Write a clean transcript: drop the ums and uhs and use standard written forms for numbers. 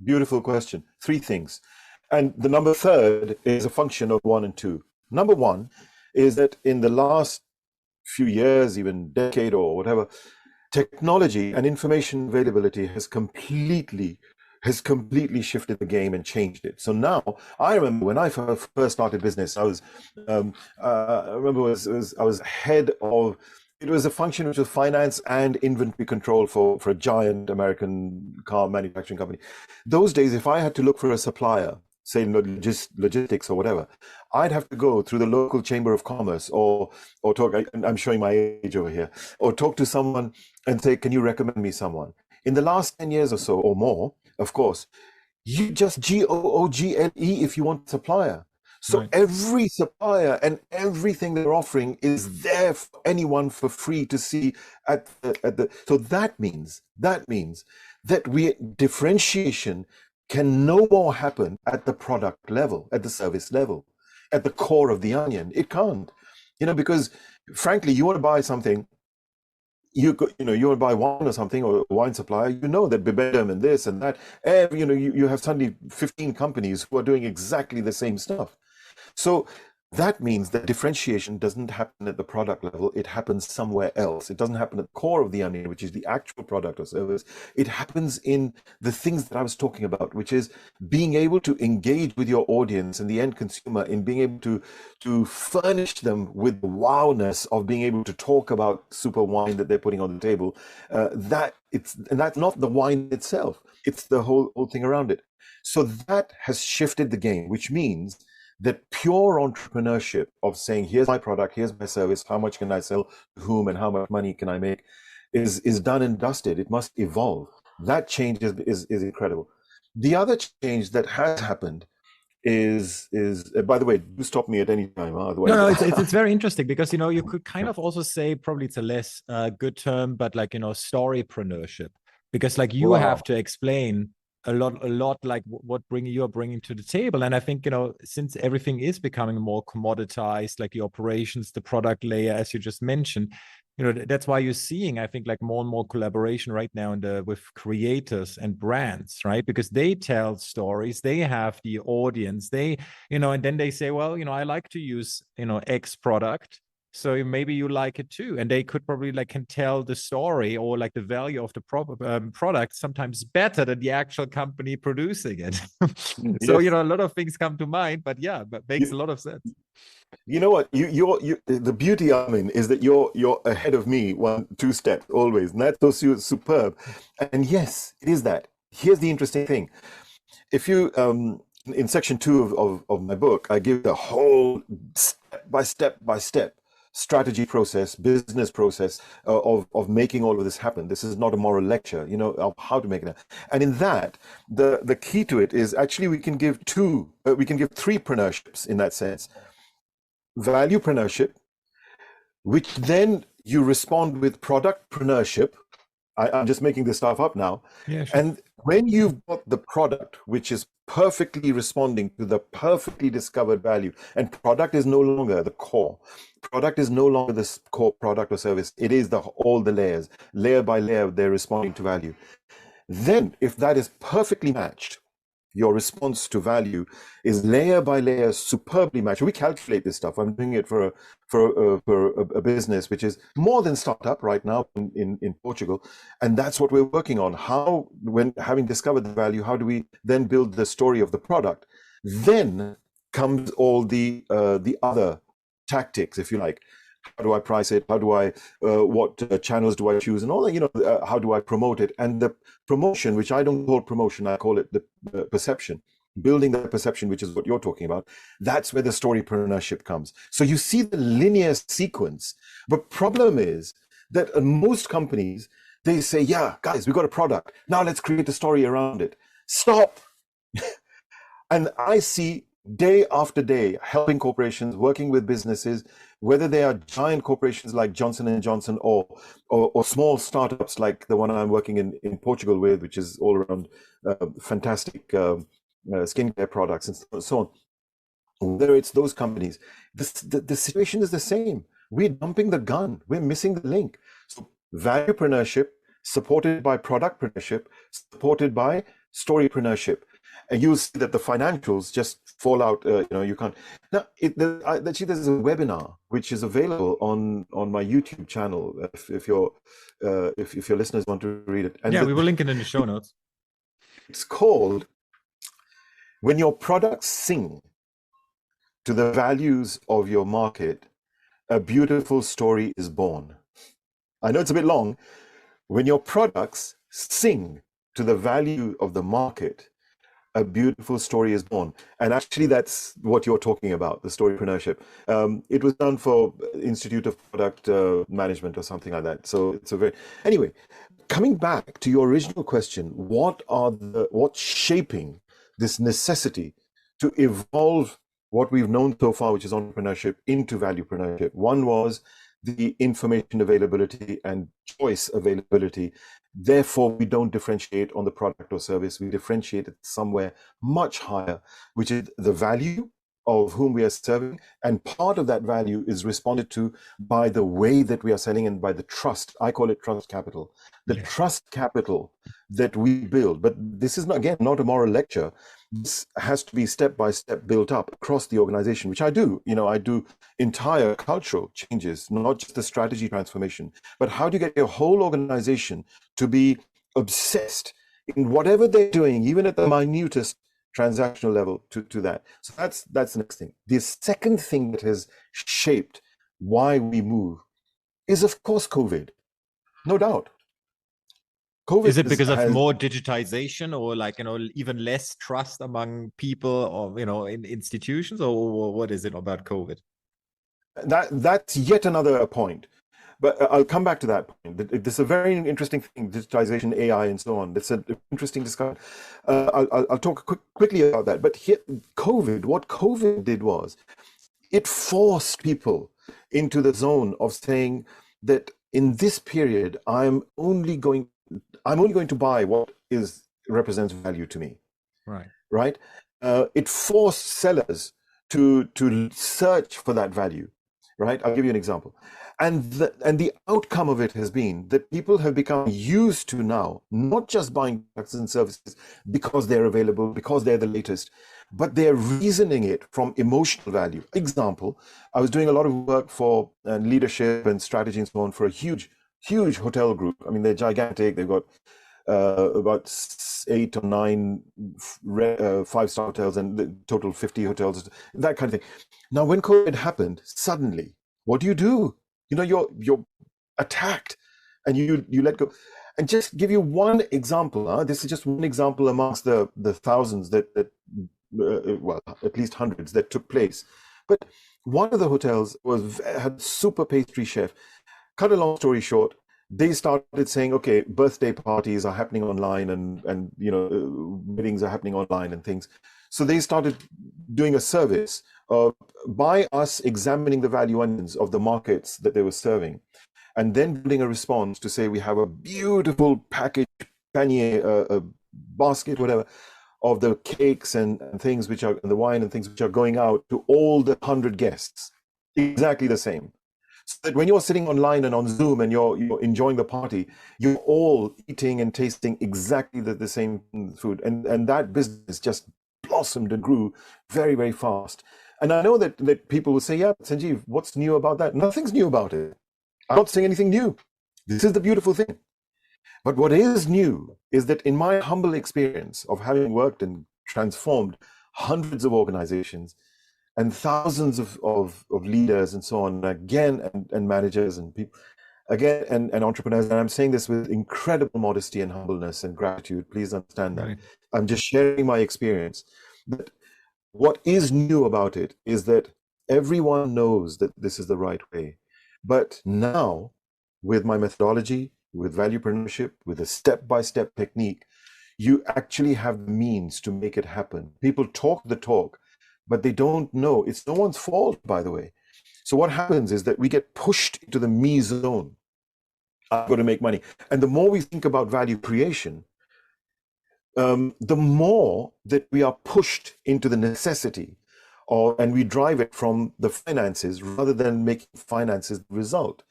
Beautiful question. Three things. And the number third is a function of one and two. Number one is that in the last few years, even decade or whatever, technology and information availability has completely shifted the game and changed it. So now, I remember when I first started business, I remember I was head of, it was a function which was finance and inventory control for a giant American car manufacturing company. Those days, if I had to look for a supplier, say logistics or whatever, I'd have to go through the local chamber of commerce or talk. I'm showing my age over here, or talk to someone and say, "Can you recommend me someone?" In the last 10 years or so or more, of course, you just Google if you want a supplier. So Right. every supplier and everything they're offering is there for anyone for free to see at the so that differentiation can no more happen at the product level, at the service level, at the core of the onion. It can't, because frankly, you want to buy something, you want to buy wine or something, or a wine supplier, that Bibendum and this and that, you have suddenly 15 companies who are doing exactly the same stuff. So that means that differentiation doesn't happen at the product level. It happens somewhere else. It doesn't happen at the core of the onion, which is the actual product or service. It happens in the things that I was talking about, which is being able to engage with your audience and the end consumer, in being able to furnish them with the wowness of being able to talk about super wine that they're putting on the table. And that's not the wine itself. It's the whole thing around it. So that has shifted the game, which means that pure entrepreneurship of saying, here's my product, here's my service, how much can I sell to whom, and how much money can I make, is done and dusted. It must evolve. That change is incredible. The other change that has happened is by the way, do stop me at any time, otherwise. No, it's very interesting because you could kind of also say, probably it's a less good term, but like storypreneurship, because like you Wow. have to explain a lot like what you're bringing to the table. And I think since everything is becoming more commoditized, like the operations, the product layer, as you just mentioned, that's why you're seeing, I think, like more and more collaboration right now with creators and brands, right? Because they tell stories, they have the audience, and then they say, well, I like to use X product, so maybe you like it too. And they could probably can tell the story or like the value of the product sometimes better than the actual company producing it. So Yes. a lot of things come to mind, but yeah, that makes a lot of sense. You know what? The beauty, is that you're ahead of me 1-2 steps always, and that's so superb. And yes, it is that. Here's the interesting thing: if you in section 2 of my book, I give the whole step by step strategy process, business process of making all of this happen. This is not a moral lecture, of how to make it happen. And in that, the key to it is actually we can give three preneurships in that sense. Valuepreneurship, which then you respond with productpreneurship. I'm just making this stuff up now. Yeah, sure. And when you've got the product, which is perfectly responding to the perfectly discovered value, and product is no longer the core. Product is no longer the core product or service. It is all the layers. Layer by layer, they're responding to value. Then, if that is perfectly matched, your response to value is layer by layer, superbly matched. We calculate this stuff. I'm doing it for a business which is more than startup right now in Portugal, and that's what we're working on. How, when having discovered the value, how do we then build the story of the product? Then comes all the other tactics, if you like. How do I price it? How do I, what channels do I choose? And all that, how do I promote it? And the promotion, which I don't call promotion, I call it the perception, building the perception, which is what you're talking about. That's where the storypreneurship comes. So you see the linear sequence. But problem is that most companies, they say, yeah, guys, we got a product. Now let's create a story around it. Stop. And I see day after day helping corporations, working with businesses, whether they are giant corporations like Johnson & Johnson or small startups like the one I'm working in Portugal with, which is all around fantastic skincare products and so on. Whether it's those companies, the situation is the same. We're dumping the gun. We're missing the link. So valuepreneurship supported by productpreneurship, supported by storypreneurship, and you'll see that the financials just fall out. You can't. Now, actually, there's a webinar which is available on my YouTube channel. If your listeners want to read it, and yeah, we will link it in the show notes. it's called "When Your Products Sing to the Values of Your Market, a Beautiful Story is Born." I know it's a bit long. When your products sing to the value of the market, a beautiful story is born. And actually, that's what you're talking about, the storypreneurship. It was done for Institute of Product Management or something like that. So it's a very, anyway, coming back to your original question, what's shaping this necessity to evolve what we've known so far, which is entrepreneurship, into valuepreneurship? One was the information availability and choice availability. Therefore, we don't differentiate on the product or service. We differentiate it somewhere much higher, which is the value of whom we are serving. And part of that value is responded to by the way that we are selling and by the trust. I call it trust capital. The trust capital that we build. But this is, again, not a moral lecture. This has to be step by step built up across the organization, which I do. I do entire cultural changes, not just the strategy transformation, but how do you get your whole organization to be obsessed in whatever they're doing, even at the minutest transactional level to that. So that's the next thing. The second thing that has shaped why we move is, of course, COVID. No doubt. COVID is it because of more digitization or even less trust among people or, in institutions, or what is it about COVID? That's yet another point. But I'll come back to that point. This is a very interesting thing, digitization, AI, and so on. It's an interesting discussion. I'll talk quickly about that. But here, what COVID did was, it forced people into the zone of saying that in this period, I'm only going to buy what represents value to me. Right. It forced sellers to search for that value. Right. I'll give you an example. And the outcome of it has been that people have become used to now not just buying products and services because they're available, because they're the latest, but they're reasoning it from emotional value. Example, I was doing a lot of work for leadership and strategy and so on for a huge hotel group. I mean, they're gigantic. They've got about 8 or 9 5-star hotels and the total 50 hotels, that kind of thing. Now, when COVID happened, suddenly, what do? You're attacked and you let go. And just give you one example. This is just one example amongst the thousands that well, at least hundreds that took place. But one of the hotels had super pastry chef. Cut a long story short, they started saying, okay, birthday parties are happening online and weddings are happening online and things. So they started doing a service by us examining the value onions of the markets that they were serving, and then building a response to say, we have a beautiful package, panier, a basket, whatever, of the cakes and things and the wine and things which are going out to all the 100 guests, exactly the same. So that when you're sitting online and on Zoom and you're enjoying the party, you're all eating and tasting exactly the same food. And that business just blossomed and grew very, very fast. And I know that people will say, yeah, Sanjeev, what's new about that? Nothing's new about it. I'm not saying anything new. This is the beautiful thing. But what is new is that in my humble experience of having worked and transformed hundreds of organizations and thousands of leaders and so on, again, and managers and people, again, and entrepreneurs, and I'm saying this with incredible modesty and humbleness and gratitude, please understand that. Right. I'm just sharing my experience. But what is new about it is that everyone knows that this is the right way. But now, with my methodology, with valuepreneurship, with a step-by-step technique, you actually have the means to make it happen. People talk the talk, but they don't know. It's no one's fault, by the way. So what happens is that we get pushed into the me zone. I've got to make money. And the more we think about value creation, the more that we are pushed into the necessity, and we drive it from the finances rather than making finances the result.